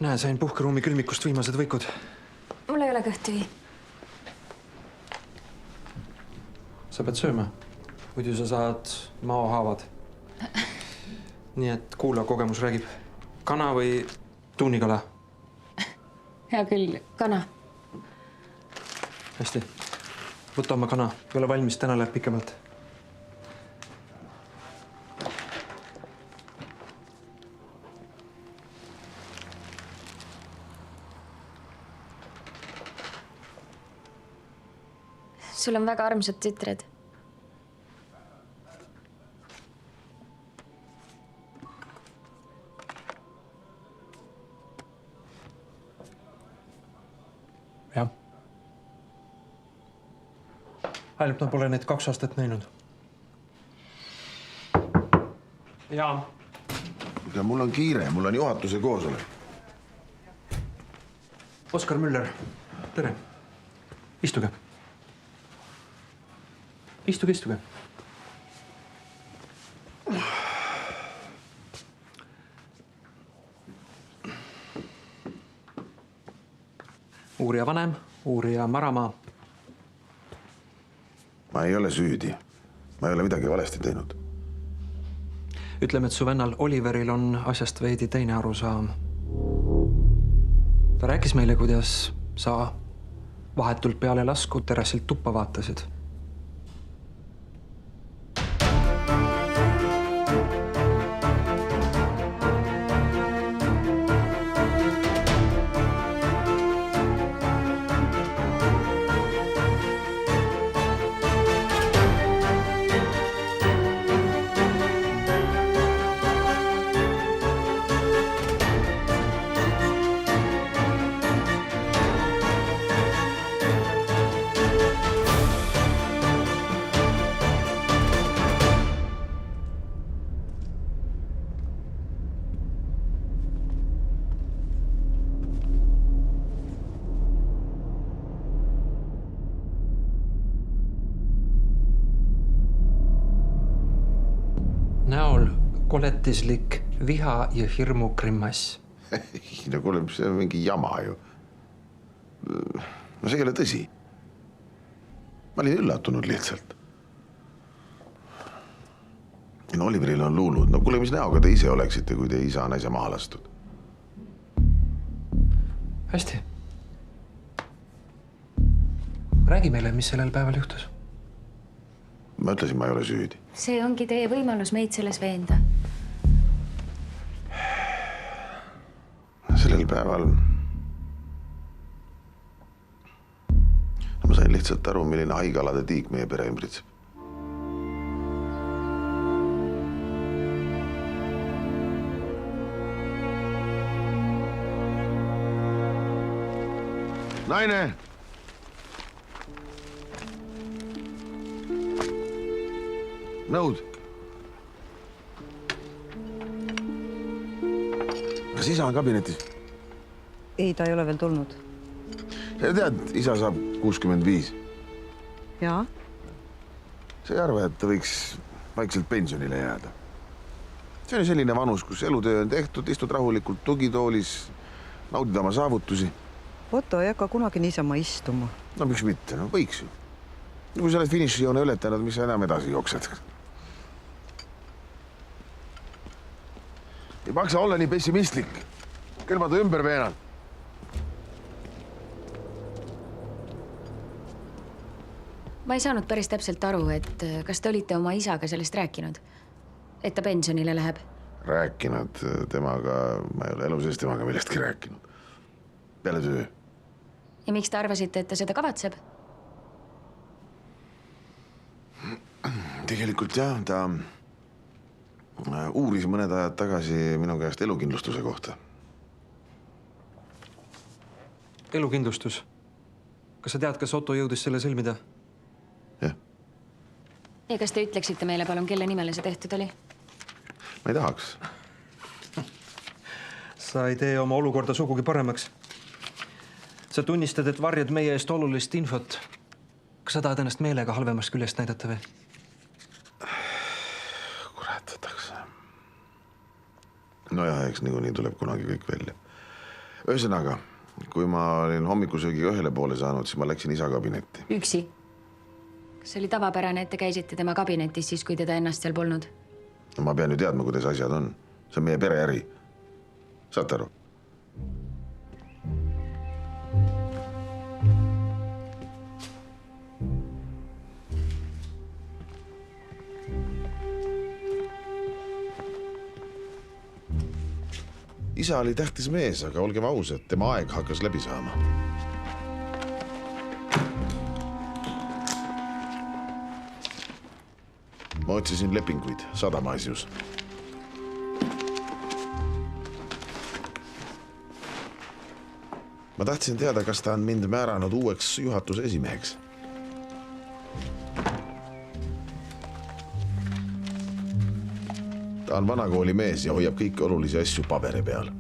Näe, sain puhkeruumi külmikust viimased võikud. Mul ei ole kõht tühi. Sa pead sööma. Muidu sa saad maohaavad. Nii et kuula, kogemus räägib. Kana või tuunikala? Hea küll, kana. Hästi. Võta oma kana. Ei ole valmis, täna läheb pikemalt. Sul on väga armsad tütred. Jah. Ainult ma pole neid 2 aastat näinud. Jaa. Mul on kiire, mul on juhatuse koosolek. Oskar Müller, tere. Istuge. Istuge. Uurija vanem, uurija Maramaa. Ma ei ole süüdi. Ma ei ole midagi valesti teinud. Ütleme, et su vennal Oliveril on asjast veidi teine arusaam. Ta rääkis meile, kuidas sa vahetult peale lasku terrassilt tuppa vaatasid. Näol koletislik viha ja hirmu grimmass. No kuule, see on mingi jama ju. No see ei ole tõsi. Ma olin üllatunud lihtsalt. No Oliveril on luulud. No kuule, mis näoga te ise oleksite, kui te isa naise maha lastud? Hästi. Räägi meile, mis sellel päeval juhtus. Ma ütlesin, ma ei ole süüdi. See ongi teie võimalus meid selles veenda. Sellel päeval ma sain lihtsalt aru, milline haigealade tiik meie pere ümbritseb. Naine! Nõud. Kas isa on kabinetis? Ei, ta ei ole veel tulnud. Sa tead, isa saab 65. Jaa? Sa ei arva, et ta võiks vaikselt pensionile jääda? See on selline vanus, kus elutöö on tehtud, istud rahulikult tugitoolis, naudid oma saavutusi. Otto ei hakka kunagi niisama istuma. No miks mitte? No võiks ju. Kui sa oled finišijoone ületanud, mis sa enam edasi jooksed? Ei maksa olla nii pessimistlik. Küll ma ta ümber veenan. Ma ei saanud päris täpselt aru, et kas te olite oma isaga sellest rääkinud? Et ta pensionile läheb? Rääkinud temaga, ma ei ole elu sees temaga millestki rääkinud. Peale töö. Ja miks te arvasite, et ta seda kavatseb? Tegelikult jah, ta uuris mõned ajad tagasi minu käest elukindlustuse kohta. Elukindlustus. Kas sa tead, kas Otto jõudis selle sõlmida? Jah. Ja kas te ütleksite meile palun, kelle nimele see tehtud oli? Ma ei tahaks. Sa ei tee oma olukorda sugugi paremaks. Sa tunnistad, et varjad meie eest olulist infot. Kas sa tahad ennast meelega halvemast küljest näidata või? Kurat, võtaks. Nojah, eks niikuinii tuleb kunagi kõik välja. Ühesõnaga, kui ma olin hommikusöögiga ühele poole saanud, siis ma läksin isa kabinetti. Üksi? Kas see oli tavapärane, et te käisite tema kabinetis siis, kui teda ennast seal polnud? No, ma pean ju teadma, kuidas asjad on. See on meie pereäri. Saate aru? Isa oli tähtis mees, aga olgem ausad, tema aeg hakkas läbi saama. Ma otsisin lepinguid sadama asjus. Ma tahtsin teada, kas ta on mind määranud uueks juhatuse esimeheks. Ta on vanakooli mees ja hoiab kõiki olulisi asju paberi peal.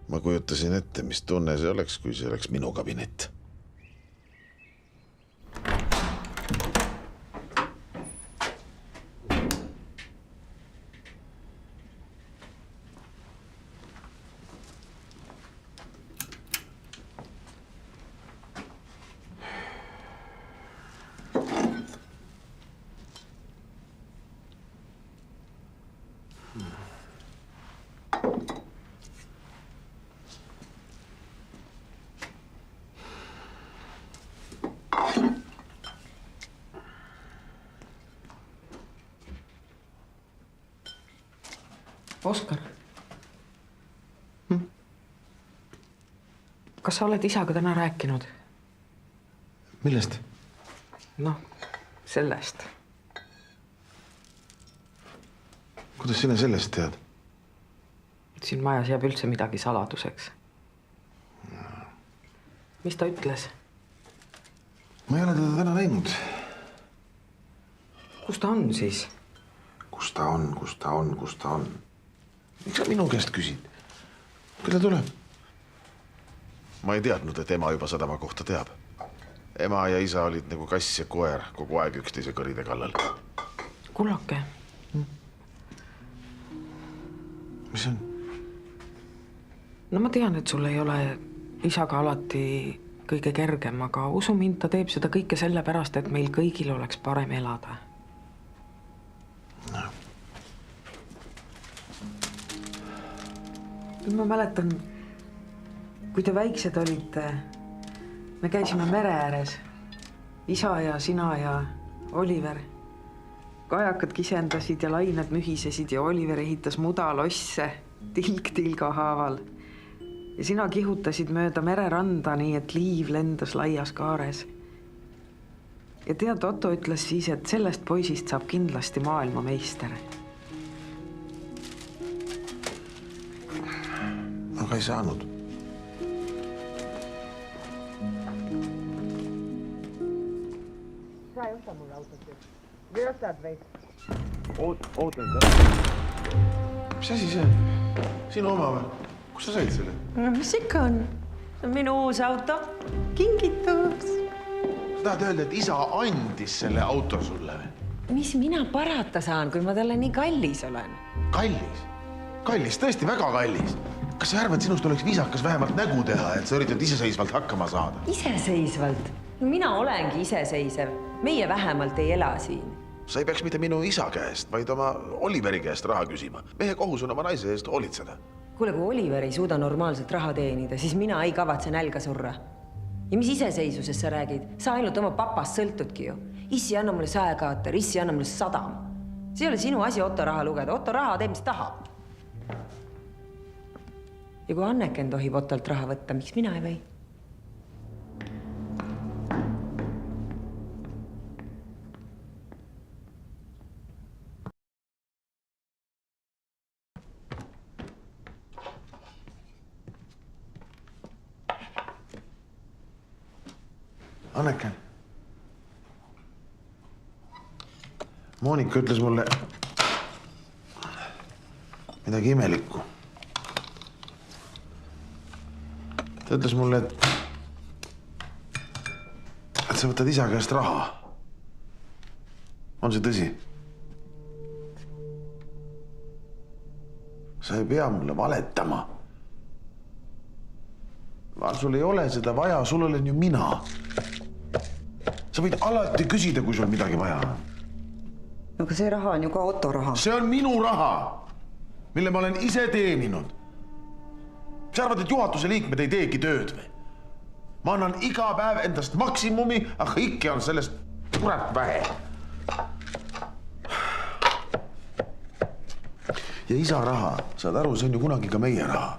Ma kujutasin ette, mis tunne see oleks, kui see oleks minu kabinet. Oskar, kas sa oled isaga täna rääkinud? Millest? Noh, sellest. Kuidas sina sellest tead? Siin majas jääb üldse midagi saladuseks. Mis ta ütles? Ma ei ole teda täna näinud. Kus ta on siis? Kus ta on? Miks sa minu käest küsid? Küll ta tuleb. Ma ei teadnud, et ema juba sadama kohta teab. Ema ja isa olid nagu kass ja koer kogu aeg üksteise kõride kallal. Kullake. Mis on? No ma tean, et sul ei ole isaga alati kõige kergem, aga usu mind, ta teeb seda kõike sellepärast, et meil kõigil oleks parem elada. No. Ma mäletan, kui te väiksed olite, me käisime mere ääres. Isa ja sina ja Oliver. Kajakad kisendasid ja lained mühisesid ja Oliver ehitas mudalosse tilk tilga haaval. Ja sina kihutasid mööda mereranda nii, et liiv lendas laias kaares. Ja tead, Otto ütles siis, et sellest poisist saab kindlasti maailmameister. Aga ei saanud. Sa ei osta mulle autot. Või ostad või? Ootan ka. Mis asi see on? Sinu oma või? Kus sa said selle? No mis ikka on? See on minu uus auto. Kingitus. Sa tahad öelda, et isa andis selle auto sulle või? Mis mina parata saan, kui ma talle nii kallis olen? Kallis? Kallis, tõesti väga kallis. Kas sa arvad, sinust oleks viisakas vähemalt nägu teha, et sa üritad iseseisvalt hakkama saada? Iseseisvalt? Mina olengi iseseisev. Meie vähemalt ei ela siin. Sa ei peaks mitte minu isa käest, vaid oma Oliveri käest raha küsima. Mehe kohus on oma naise eest hoolitseda. Kuule, kui Oliver ei suuda normaalselt raha teenida, siis mina ei kavatse nälga surra. Ja mis iseseisusest sa räägid? Sa ainult oma papast sõltudki ju. Issi anna mulle saekaater, issi anna mulle 100. See ei ole sinu asi Otto raha lugeda. Otto raha teeb, mis tahab. ja kui Anneken tohib Ottolt raha võtta, miks mina ei või? Anneken. Monika ütles mulle midagi imelikku. Ta ütles mulle, et sa võtad isa käest raha. On see tõsi? Sa ei pea mulle valetama. Sul ei ole seda vaja, sul olen ju mina. Sa võid alati küsida, kui sul midagi vaja on. Aga see raha on ju ka Otto raha. See on minu raha, mille ma olen ise teeninud. Sa arvad, et juhatuse liikmed ei teegi tööd või? Ma annan iga päev endast maksimumi, aga ikka on sellest kurat vähe. Ja isa raha, saad aru, see on ju kunagi ka meie raha.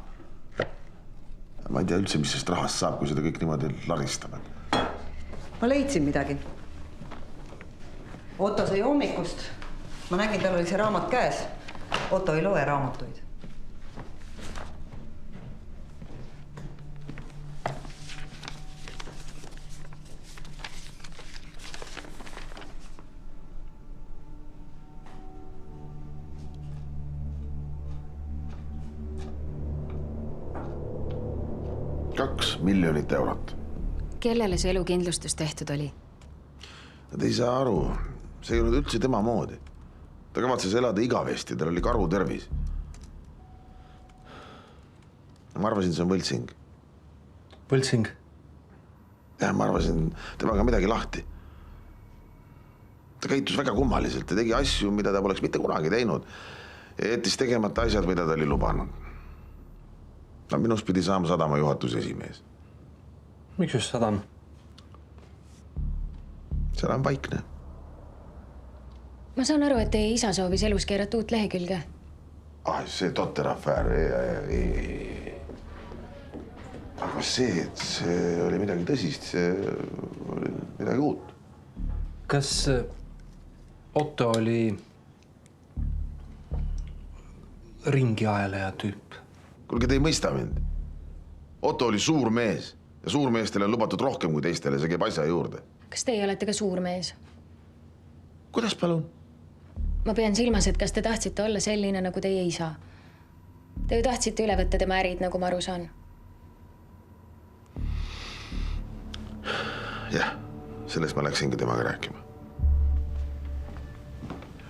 Ma ei tea üldse, mis sest rahast saab, kui seda kõik niimoodi laristavad. Ma leidsin midagi. Otto sai hommikust. Ma nägin, tal oli see raamat käes. Otto ei loe raamatuid. €2 miljonit. Kellele see elukindlustus tehtud oli? Nad ei saa aru. See ei olnud üldse tema moodi. Ta kavatses elada igavesti, tal oli karu tervis. Ma arvasin, see on võltsing. Võltsing? Ja, ma arvasin temaga midagi lahti. Ta käitus väga kummaliselt. Ta tegi asju, mida ta poleks mitte kunagi teinud. Ja jättis tegemata asjad, mida ta oli lubanud. Minust pidi saama sadama juhatuse esimees. Miks just sadam? Seal on vaikne. Ma saan aru, et teie isa soovis elus keerata uut lehekülge. See totter afäär. Aga see oli midagi tõsist. See oli midagi uut. Kas Otto oli ringiajaleja tüüp? Kuulge, te ei mõista mind. Otto oli suur mees ja suurmeestele on lubatud rohkem kui teistele. See käib asja juurde. Kas teie olete ka suur mees? Kuidas palun? Ma pean silmas, et kas te tahtsite olla selline nagu teie isa? Te ju tahtsite üle võtta tema ärid, nagu ma aru saan. Jah, sellest ma läksingi temaga rääkima.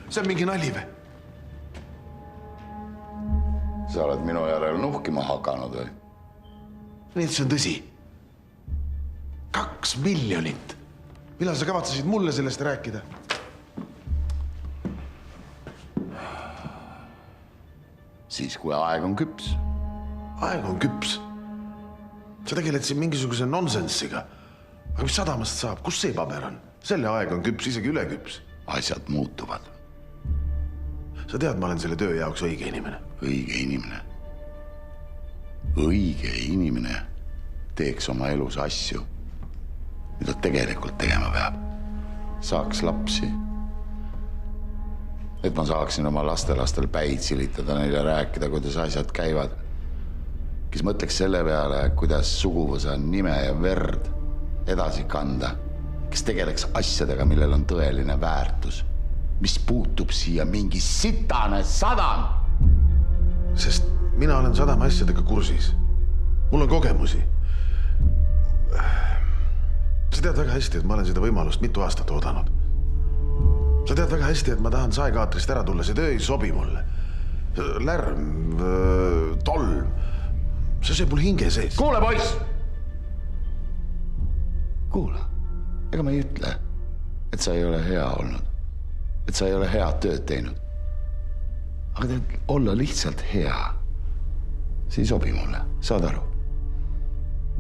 See on mingi nali või? Sa oled minu järel nuhkima hakanud või? Nii, et see on tõsi. 2 miljonit. Millal sa kavatsesid mulle sellest rääkida? Siis, kui aeg on küps. Aeg on küps. Sa tegeled siin mingisuguse nonsensiga. Aga mis sadamast saab? Kus see paber on? Selle aeg on küps, isegi üle küps. Asjad muutuvad. Sa tead, ma olen selle töö jaoks õige inimene. Õige inimene. Õige inimene teeks oma elus asju, mida tegelikult tegema peab. Saaks lapsi. Et ma saaksin oma lastelastel päid silitada, neile rääkida, kuidas asjad käivad. Kes mõtleks selle peale, kuidas suguvõsa nime ja verd edasi kanda. Kes tegeleks asjadega, millel on tõeline väärtus. Mis puutub siia mingi sitane sadam. Sest mina olen sadama asjadega kursis. Mul on kogemusi. Sa tead väga hästi, et ma olen seda võimalust mitu aastat oodanud. Sa tead väga hästi, et ma tahan saekaatrist ära tulla. See töö ei sobi mulle. Lärm, tolm. See sööb mul hinge sees. Kuule, poiss! Kuule, ega ma ei ütle, et sa ei ole hea olnud. Et sa ei ole head tööd teinud. Aga tead, olla lihtsalt hea. See ei sobi mulle, saad aru?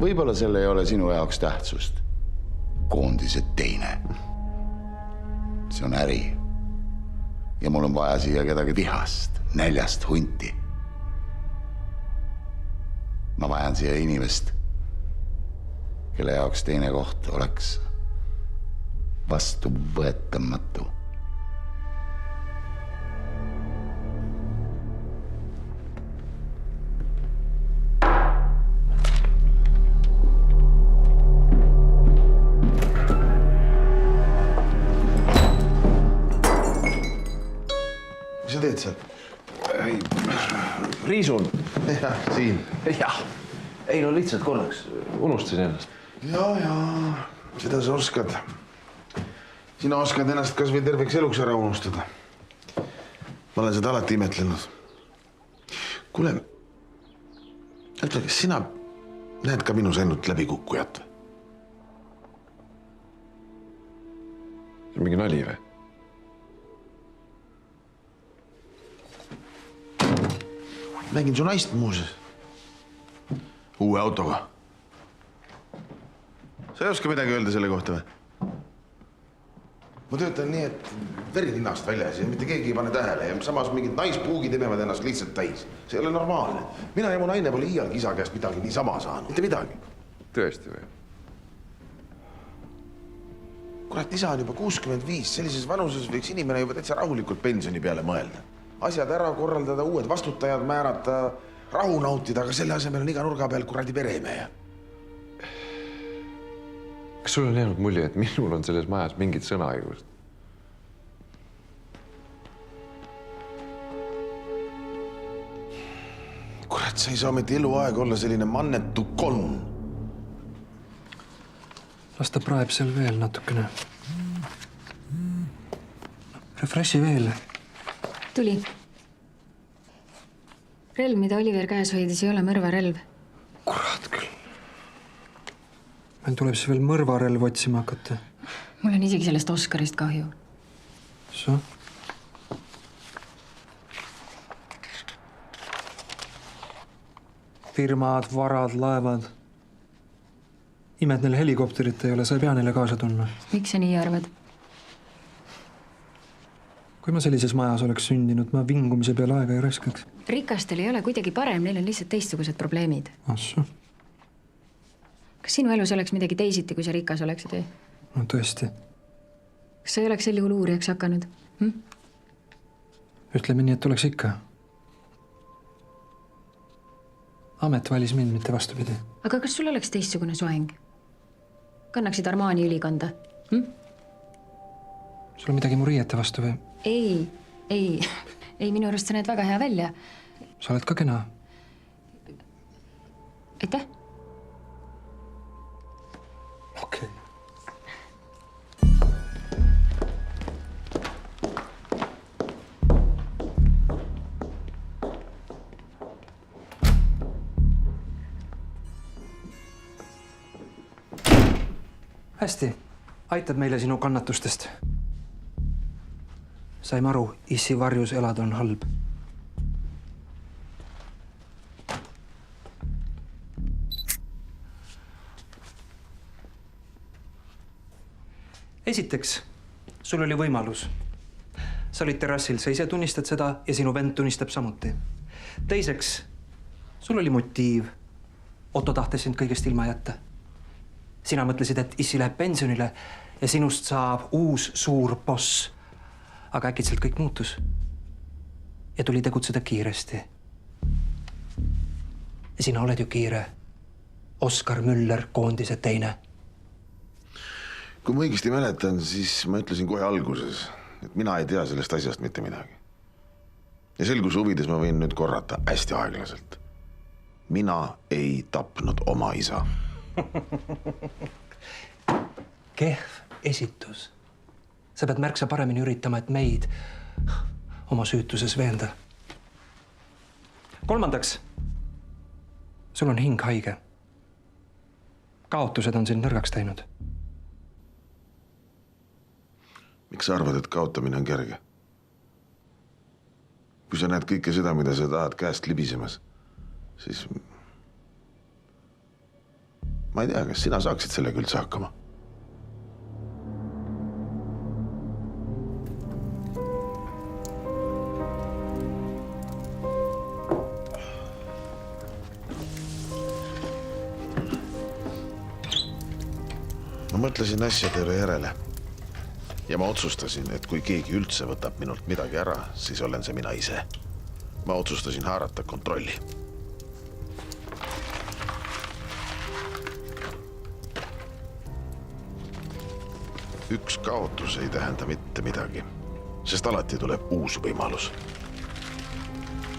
Võib-olla selle ei ole sinu jaoks tähtsust. Koondised teine. See on äri. Ja mul on vaja siia kedagi vihast, näljast hunti. ma vajan siia inimest, kelle jaoks teine koht oleks vastuvõetamatu. Mis sa teed seal? Riisun. Jah, siin. Jah. Ei, no lihtsalt korraks unustasin ennast. Ja, seda sa oskad. Sina oskad ennast kas või terveks eluks ära unustada. Ma olen seda alati imetlenud. Kuule, ütle, kas sina näed ka minus ainult läbikukkujat? See on mingi nali või? Nägin su naist muuseas. Uue autoga. Sa ei oska midagi öelda selle kohta või? Ma töötan nii, et veri ninnast väljas ja mitte keegi ei pane tähele ja samas mingid naispuugid imevad ennast lihtsalt täis. See ei ole normaalne. Mina ja mu naine pole iialgi isa käest midagi niisama saanud. Mitte midagi. Tõesti või? Kurat, isa on juba 65. Sellises vanuses võiks inimene juba täitsa rahulikult pensioni peale mõelda. Asjad ära korraldada, uued vastutajad määrata, rahu nautida, aga selle asemel on iga nurga peal kuradi peremehe. Kas sul on jäänud mulje, et minul on selles majas mingit sõnaõigust? Kurat, sa ei saa mitte eluaeg olla selline mannetu konn. Las ta praeb seal veel natukene. Refreshi veel. Tuli. Relv, mida Oliver käes hoidis, ei ole mõrvarelv. Kurat küll. Meil tuleb siis veel mõrvarelv otsima hakata. Mul on isegi sellest Oscarist kahju. So? Firmad, varad, laevad. Imed neil helikopterit ei ole, sa ei pea neile kaasa tundma. Miks sa nii arvad? Kui ma sellises majas oleks sündinud, ma vingumise peale aega ei raskaks. Rikastel ei ole kuidagi parem, neil on lihtsalt teistsugused probleemid. Assu. Kas sinu elus oleks midagi teisiti, kui sa rikas oleksid või? No tõesti. Kas sa ei oleks sel juhul uurijaks hakanud? Ütleme nii, et oleks ikka. Amet valis mind, mitte vastupidi. Aga kas sul oleks teistsugune soeng? Kannaksid Armani ülikonda? Sul on midagi mu riiete vastu või? Ei, minu arust sa näed väga hea välja. Sa oled ka kena. Aitäh. Okei. Hästi, aitad meile sinu kannatustest. Saime aru, issi varjus elada on halb. Esiteks, sul oli võimalus. Sa olid terrassil, sa ise tunnistad seda ja sinu vend tunnistab samuti. Teiseks, sul oli motiiv. Otto tahtis sind kõigest ilma jätta. Sina mõtlesid, et issi läheb pensionile ja sinust saab uus suur boss. Aga äkitselt kõik muutus. Ja tuli tegutseda kiiresti. Ja sina oled ju kiire. Oskar Müller, koondise teine. Kui ma õigesti mäletan, siis ma ütlesin kohe alguses, et mina ei tea sellest asjast mitte midagi. Ja selgus huvides ma võin nüüd korrata hästi aeglaselt. Mina ei tapnud oma isa. Kehv esitus. Sa pead märksa paremini üritama, et meid oma süütuses veenda. Kolmandaks, sul on hing haige. Kaotused on sind nõrgaks teinud. Miks sa arvad, et kaotamine on kerge? Kui sa näed kõike seda, mida sa tahad käest libisemas, siis ma ei tea, kas sina saaksid sellega üldse hakkama. Ma mõtlesin asjade üle järele. Ja ma otsustasin, et kui keegi üldse võtab minult midagi ära, siis olen see mina ise. Ma otsustasin haarata kontrolli. Üks kaotus ei tähenda mitte midagi, sest alati tuleb uus võimalus.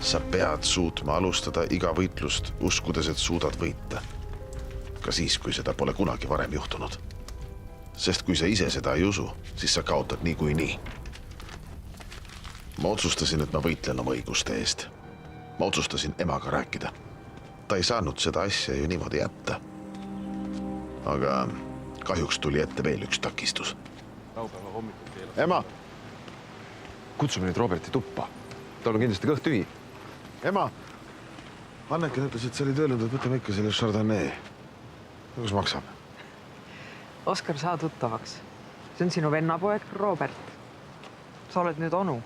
Sa pead suutma alustada iga võitlust, uskudes, et suudad võita. Ka siis, kui seda pole kunagi varem juhtunud. Sest kui sa ise seda ei usu, siis sa kaotad niikuinii. Ma otsustasin, et ma võitlen oma õiguste eest. Ma otsustasin emaga rääkida. Ta ei saanud seda asja ju niimoodi jätta. Aga kahjuks tuli ette veel üks takistus. Ema! Kutsume nüüd Roberti tuppa. Tal on kindlasti kõht tühi. Ema! Anneken ütles, et sa olid öelnud, et võtame ikka selle Chardonnay. Kus maksab? Oskar, saa tuttavaks. See on sinu vennapoeg Robert. Sa oled nüüd onu.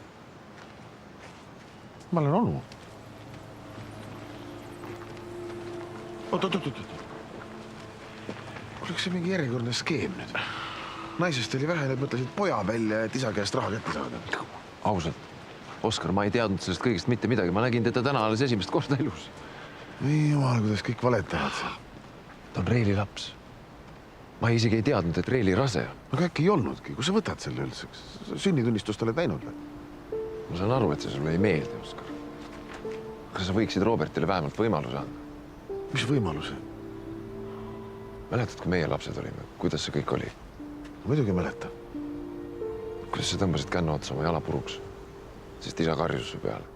Ma olen onu. Oot. Oleks see mingi järjekordne skeem nüüd? Naisest oli vähe, et mõtlesid poja välja, et isa käest raha kätte saada. Ausalt, Oskar, ma ei teadnud sellest kõigest mitte midagi. Ma nägin teda täna alles esimest korda elus. Ei jumal, kuidas kõik valetavad. Ta on Reili laps. Ma isegi ei teadnud, et Reili rase on. Aga äkki ei olnudki. Kus sa võtad selle üldse? Sünnitunnistust oled näinud või? Ma saan aru, et see sulle ei meeldi, Oskar. Kas sa võiksid Robertile vähemalt võimaluse anda? Mis võimaluse? Mäletad, kui meie lapsed olime? Kuidas see kõik oli? Muidugi mäleta. Kuidas sa tõmbasid känna otsa oma jala puruks? Sest isa karjus su peale.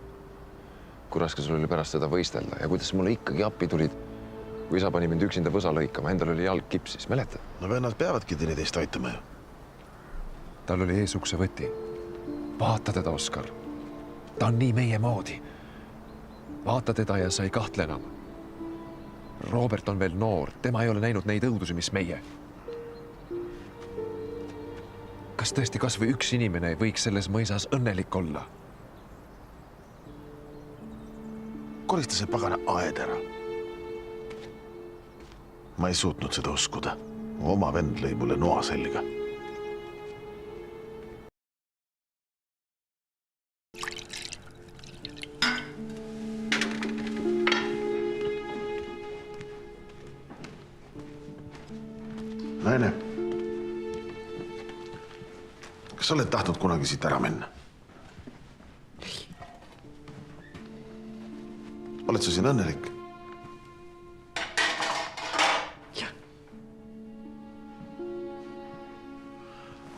Kui raske sul oli pärast seda võistelda ja kuidas mulle ikkagi appi tulid, kui isa pani mind üksinda võsa lõikama, endal oli jalg kipsis, mäletad? No vennad peavadki teineteist aitama ju. Tal oli ees ukse võti. Vaata teda, Oskar. Ta on nii meie moodi. Vaata teda ja sa ei kahtle enam. Robert on veel noor. Tema ei ole näinud neid õudusi, mis meie. Kas tõesti kas või üks inimene võiks selles mõisas õnnelik olla? Korista see pagana aed ära. Ma ei suutnud seda uskuda. Oma vend lõi mulle noa selga. Naine, kas sa oled tahtnud kunagi siit ära minna? Oled sa siin õnnelik?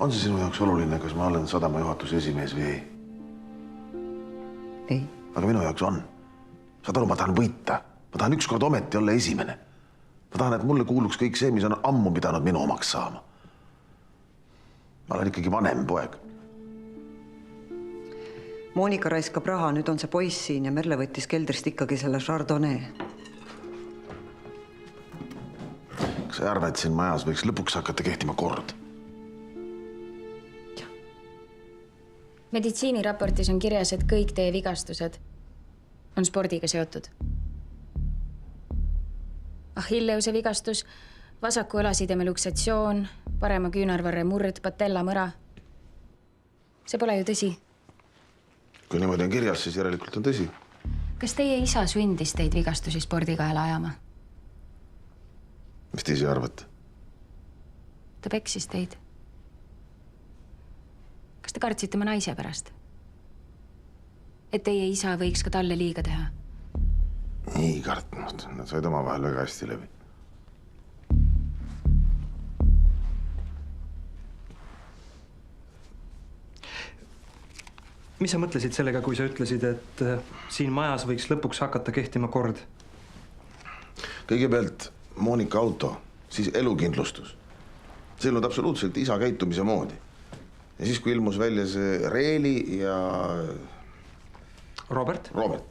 On see sinu jaoks oluline, kas ma olen sadama juhatuse esimees või ei? Ei. Aga minu jaoks on. Saad aru, ma tahan võita. Ma tahan ükskord ometi olla esimene. Ma tahan, et mulle kuuluks kõik see, mis on ammu pidanud minu omaks saama. Ma olen ikkagi vanem poeg. Monika raiskab raha, nüüd on see poiss siin ja Merle võttis keldrist ikkagi selle Chardonnay. Kas sa ei arva, et siin majas võiks lõpuks hakata kehtima kord? Meditsiiniraportis on kirjas, et kõik teie vigastused on spordiga seotud. Achilleuse vigastus, vasaku õlasideme luksatsioon, parema küünarvarre murd, patella mõra. See pole ju tõsi. Kui niimoodi on kirjas, siis järelikult on tõsi. Kas teie isa sundis teid vigastusi spordikaela ajama? Mis te ise arvate? Ta peksis teid. Kas te kartsite oma naise pärast? Et teie isa võiks ka talle liiga teha? Ei kartnud. Nad said oma vahel väga hästi läbi. Mis sa mõtlesid sellega, kui sa ütlesid, et siin majas võiks lõpuks hakata kehtima kord? Kõigepealt Monika auto, siis elukindlustus. See on absoluutselt isa käitumise moodi. Ja siis, kui ilmus välja see Reili ja... Robert? Robert.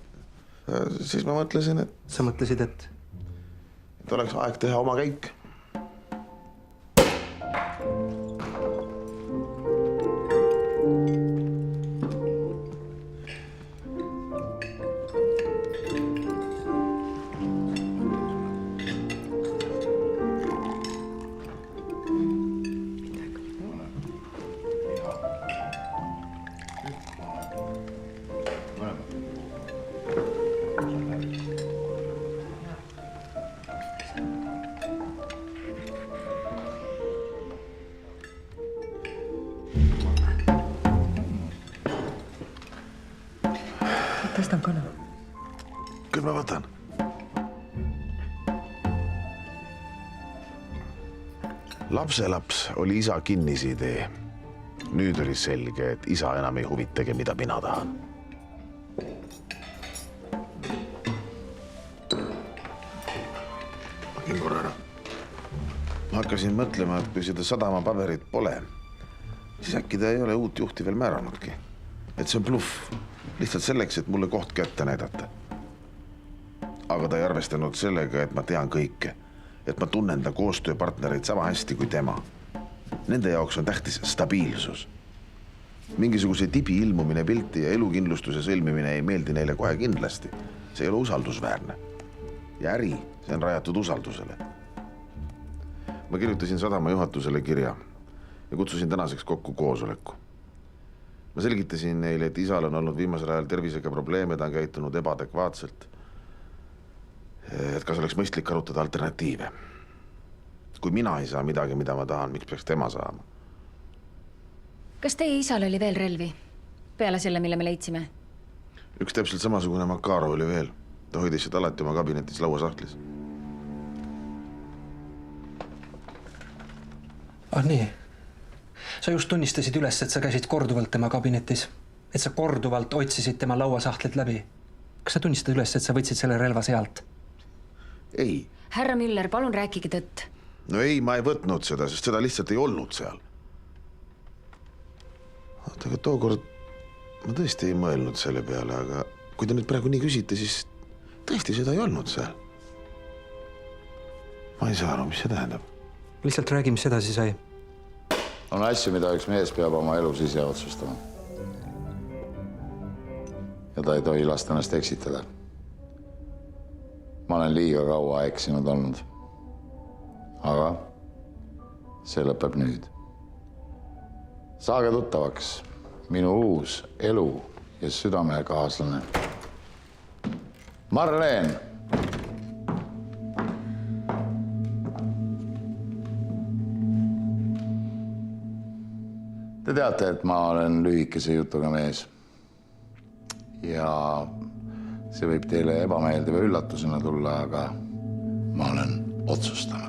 Siis ma mõtlesin, et... Sa mõtlesid, et... Et oleks aeg teha oma käik. võtan kana. Küll ma võtan. Lapselaps oli isa kinnisidee. Nüüd oli selge, et isa enam ei huvitagi, mida mina tahan. Ma käin korra ära. Ma hakkasin mõtlema, et kui seda sadama paberit pole, siis äkki ta ei ole uut juhti veel määranudki. Et see on bluff. Lihtsalt selleks, et mulle koht kätte näidata. Aga ta ei arvestanud sellega, et ma tean kõike. Et ma tunnen ta koostööpartnereid sama hästi kui tema. Nende jaoks on tähtis stabiilsus. Mingisuguse tibi ilmumine pilti ja elukindlustuse sõlmimine ei meeldi neile kohe kindlasti. See ei ole usaldusväärne. Ja äri, see on rajatud usaldusele. Ma kirjutasin sadama juhatusele kirja ja kutsusin tänaseks kokku koosoleku. Ma selgitasin neile, et isal on olnud viimasel ajal tervisega probleeme, ta on käitunud ebaadekvaatselt. Et kas oleks mõistlik arutada alternatiive. Kui mina ei saa midagi, mida ma tahan, miks peaks tema saama? Kas teie isal oli veel relvi? Peale selle, mille me leidsime? Üks täpselt samasugune Makarov oli veel. Ta hoidis seda alati oma kabinetis lauasahtlis. Ah nii. Sa just tunnistasid üles, et sa käisid korduvalt tema kabinetis. Et sa korduvalt otsisid tema lauasahtlit läbi. Kas sa tunnistad üles, et sa võtsid selle relva sealt? Ei. Härra Müller, palun rääkige tõtt. No ei, ma ei võtnud seda, sest seda lihtsalt ei olnud seal. Aga tookord ma tõesti ei mõelnud selle peale, aga kui te nüüd praegu nii küsite, siis tõesti seda ei olnud seal. Ma ei saa aru, mis see tähendab. Lihtsalt räägi, mis edasi sai. On asju, mida üks mees peab oma elus ise otsustama. Ja ta ei tohi lasta ennast eksitada. Ma olen liiga kaua eksinud olnud. Aga see lõpeb nüüd. Saage tuttavaks minu uus elu ja südamekaaslane Marleen. Te teate, et ma olen lühikese jutuga mees. Ja see võib teile ebameeldiva üllatusena tulla, aga ma olen otsustanud.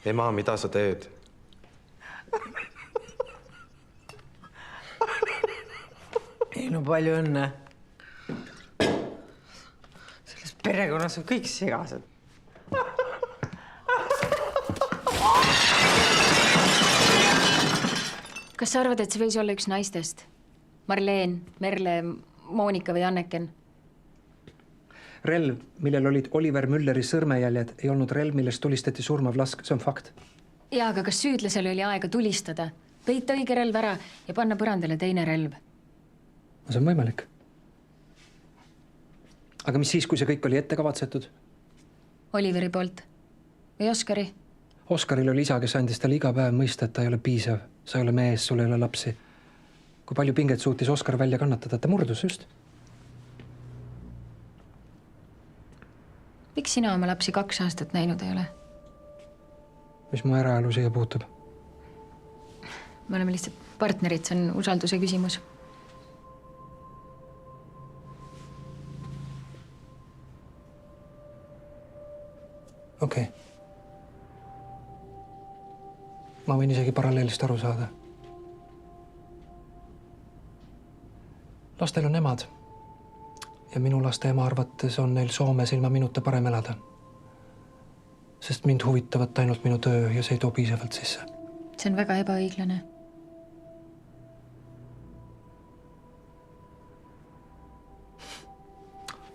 Ema, mida sa teed? Ei, no palju õnne. Selles perekonnas on kõik segased. Kas sa arvad, et see võis olla üks naistest? Marleen, Merle, Moonika või Anneken? Relv, millel olid Oliver Mülleri sõrmejäljed, ei olnud relv, millest tulistati surmav lask. See on fakt. Jaa, aga kas süüdlasel oli aega tulistada? Peita õige relv ära ja panna põrandale teine relv? See on võimalik. Aga mis siis, kui see kõik oli ette kavatsetud? Oliveri poolt. Või Oskari? Oskaril oli isa, kes andis talle iga päev mõista, et ta ei ole piisav. Sa ei ole mees, sul ei ole lapsi. Kui palju pinget suutis Oskar välja kannatada, ta murdus just. Miks sina oma lapsi 2 aastat näinud ei ole? Mis mu eraelu siia puutub? Me oleme lihtsalt partnerid, see on usalduse küsimus. Okei. Ma võin isegi paralleelist aru saada. Lastel on emad. Ja minu laste ema arvates on neil Soomes ilma minuta parem elada. Sest mind huvitavat ainult minu töö ja see ei too piisavalt sisse. See on väga ebaõiglane.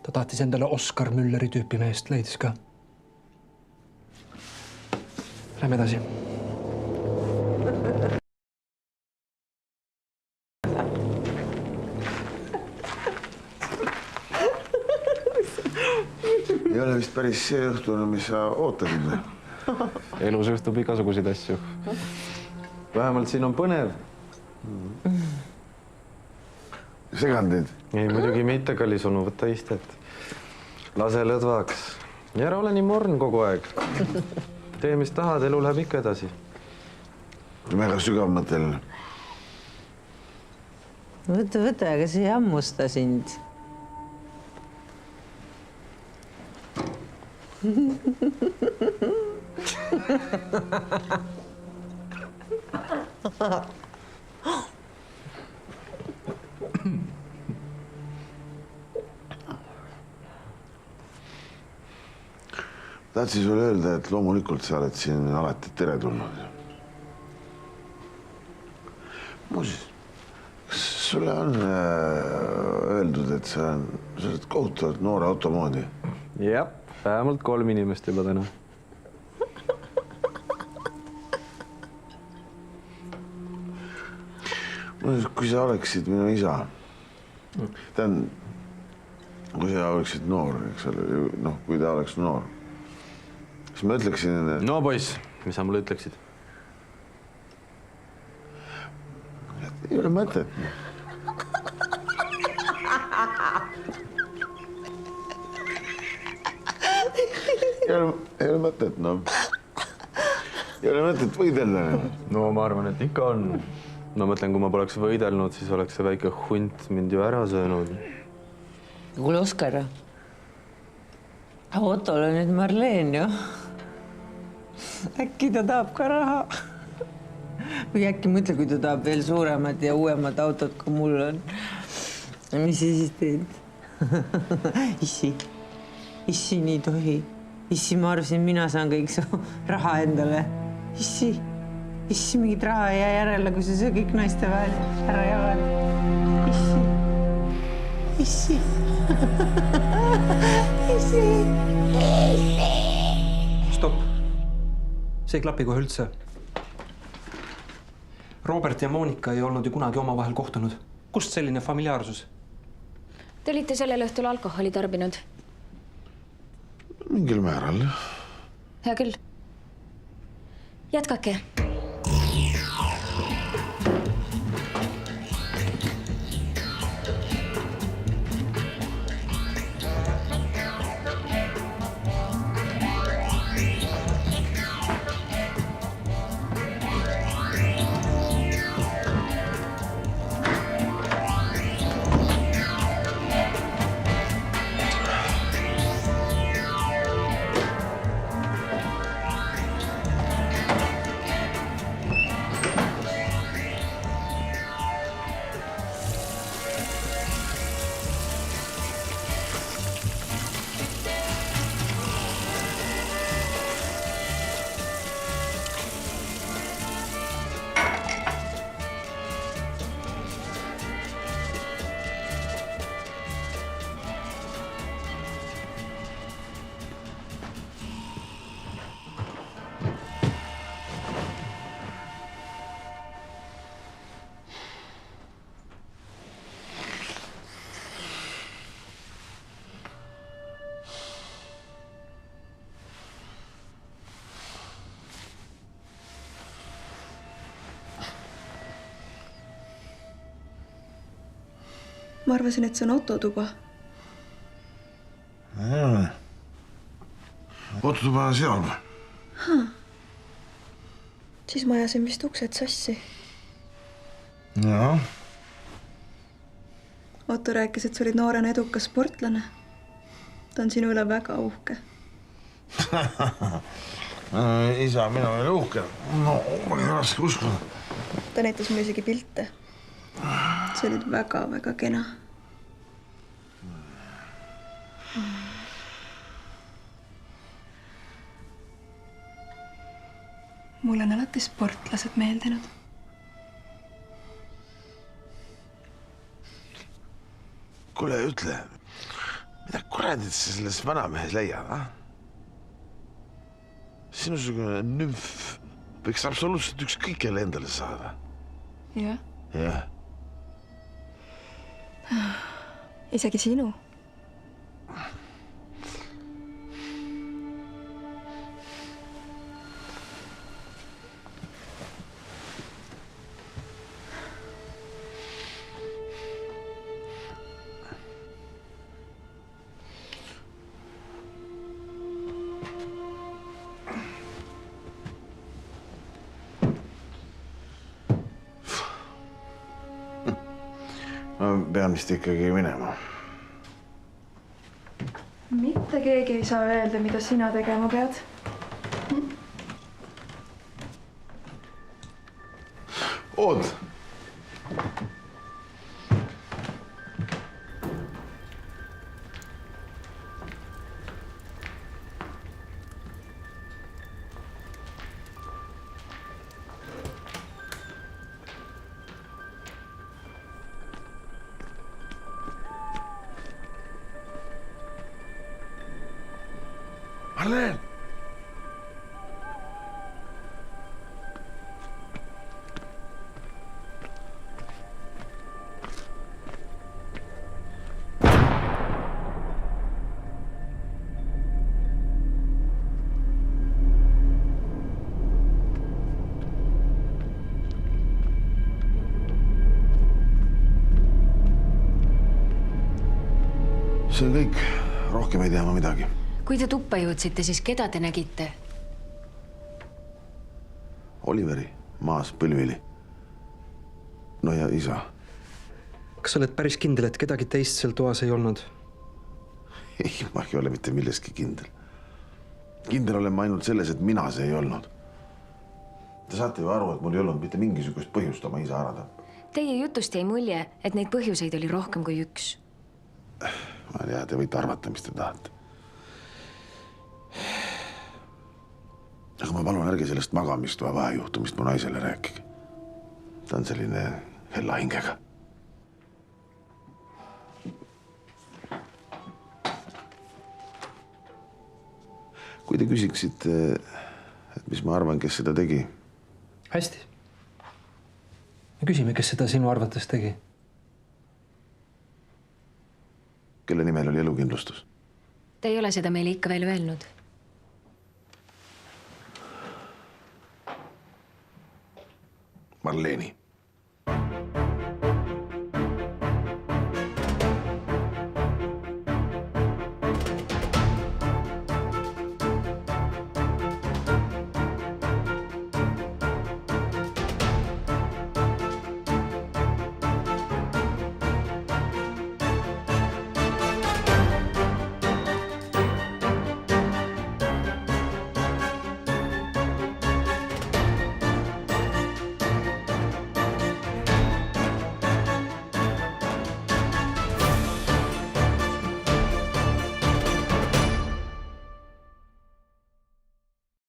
Ta tahtis endale Oskar Mülleri tüüpi meest, leidis ka. Lähme edasi. ei ole vist päris see õhtu, mis sa ootasid või? Elus juhtub igasuguseid asju. Vähemalt siin on põnev. Segan teid? Ei, muidugi mitte, kallis onu, võta istet. Lase lõdvaks. Ja ära ole nii morn kogu aeg. Tee, mis tahad, elu läheb ikka edasi. Väga sügav mõtteline. Võta, aga see ei hammusta sind. Tahtsin sulle öelda, et loomulikult sa oled siin alati teretulnud. Muuseas, kas sulle on öeldud, et sa oled kohutavalt noore automoodi? Jah, vähemalt 3 inimest juba täna. Kui sa oleksid minu isa, kui sa oleksid noor, eks ole, kui ta oleks noor, siis ma ütleksin... No poiss, mis sa mulle ütleksid? Ei ole mõtet. Ei ole mõtet, no. Ei ole mõtet võidelda. No ma arvan, et ikka on. Ma mõtlen, kui ma poleks võidelnud, siis oleks see väike hunt mind ju ära söönud. Kuule, Oskar, Otol on nüüd Marleen, ju. Äkki ta tahab ka raha. Või äkki mõtle, kui ta tahab veel suuremad ja uuemad autot, kui mul on. Mis sa siis teed? Issi, nii tohi. Issi, ma arvasin, mina saan kõik su raha endale. Issi, mingit raha ei jää järele, kui sa kõik naiste vahel ära jagad. Issi. Stopp. See ei klapi kohe üldse. Robert ja Monika ei olnud ju kunagi omavahel kohtunud. Kust selline familiaarsus? Te olite sellel õhtul alkoholi tarbinud? Mingil määral. Hea küll. Jätkake. Ma arvasin, et see on autotuba. Autotuba on seal. Siis ma ajasin vist uksed sassi. Jaa. Otto rääkis, et sa olid noorena edukas sportlane. Ta on sinu üle väga uhke. Isa, minu üle uhke. No, oli raske uskuda. Ta näitas mulle isegi pilte. See olid väga-väga kena. Mulle on alati sportlased meeldinud. Kuule, ütle, mida kuradit sa selles vanamehes leiad, ah? Sinusugune nümf võiks absoluutselt ükskõik kelle endale saada. Jah. Jah. Isegi sinu. ma pean vist ikkagi minema. mitte keegi ei saa öelda, mida sina tegema pead. Oot! Marleen! See on kõik. Rohkem ei tea ma midagi. Kui te tuppa jõudsite, siis keda te nägite? Oliveri, maas, põlvili. No ja isa. Kas sa oled päris kindel, et kedagi teist seal toas ei olnud? Ei, ma ei ole mitte milleski kindel. Kindel olen ma ainult selles, et mina see ei olnud. Te saate ju aru, et mul ei olnud mitte mingisugust põhjust oma isa arada. Teie jutust jäi mulje, et neid põhjuseid oli rohkem kui üks. Ma ei tea, te võite arvata, mis te tahate. Aga ma palun, ärge sellest magamistoa vahejuhtumist mu naisele rääkige. Ta on selline hella hingega. Kui te küsiksite, et mis ma arvan, kes seda tegi? Hästi. Me küsime, kes seda sinu arvates tegi. Kelle nimel oli elukindlustus? Te ei ole seda meile ikka veel öelnud. Marleeni.